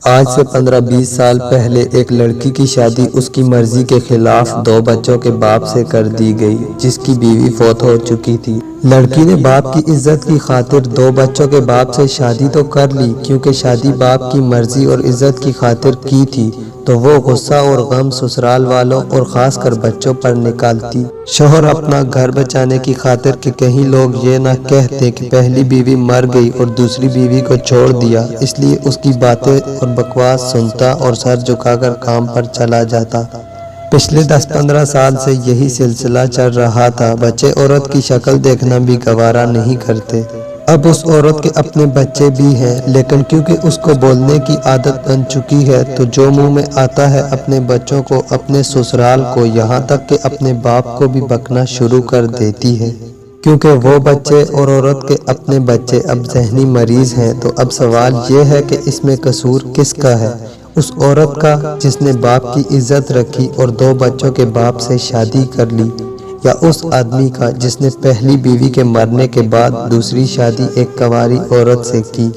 آج سے 15-20 سال پہلے ایک لڑکی کی شادی اس کی مرضی کے خلاف 2 بچوں کے باپ سے کر دی گئی، جس کی بیوی فوت ہو چکی تھی۔ لڑکی نے باپ کی عزت کی خاطر 2 بچوں کے باپ سے شادی تو کر لی، کیونکہ شادی باپ کی مرضی اور عزت کی خاطر کی تھی، تو وہ غصہ اور غم سسرال والوں اور خاص کر بچوں پر نکالتی۔ شوہر اپنا گھر بچانے کی خاطر کہ کہیں لوگ یہ نہ کہتے کہ پہلی بیوی مر گئی اور دوسری بیوی کو چھوڑ دیا، اس لیے اس کی باتیں اور بکواس سنتا اور سر جھکا کر کام پر چلا جاتا۔ پچھلے 10-15 سال سے یہی سلسلہ چل رہا تھا۔ بچے عورت کی شکل دیکھنا بھی گوارا نہیں کرتے۔ اب اس عورت کے اپنے بچے بھی ہیں، لیکن کیونکہ اس کو بولنے کی عادت بن چکی ہے تو جو منہ میں آتا ہے اپنے بچوں کو، اپنے سسرال کو، یہاں تک کہ اپنے باپ کو بھی بکنا شروع کر دیتی ہے۔ کیونکہ وہ بچے اور عورت کے اپنے بچے اب ذہنی مریض ہیں، تو اب سوال یہ ہے کہ اس میں قصور کس کا ہے؟ اس عورت کا جس نے باپ کی عزت رکھی اور 2 بچوں کے باپ سے شادی کر لی، یا اس آدمی کا جس نے پہلی بیوی کے مرنے کے بعد دوسری شادی ایک کنواری عورت سے کی،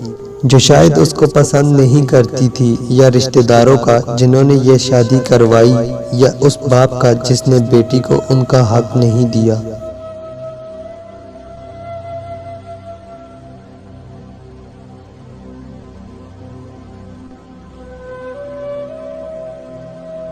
جو شاید اس کو پسند نہیں کرتی تھی، یا رشتہ داروں کا جنہوں نے یہ شادی کروائی، یا اس باپ کا جس نے بیٹی کو ان کا حق نہیں دیا؟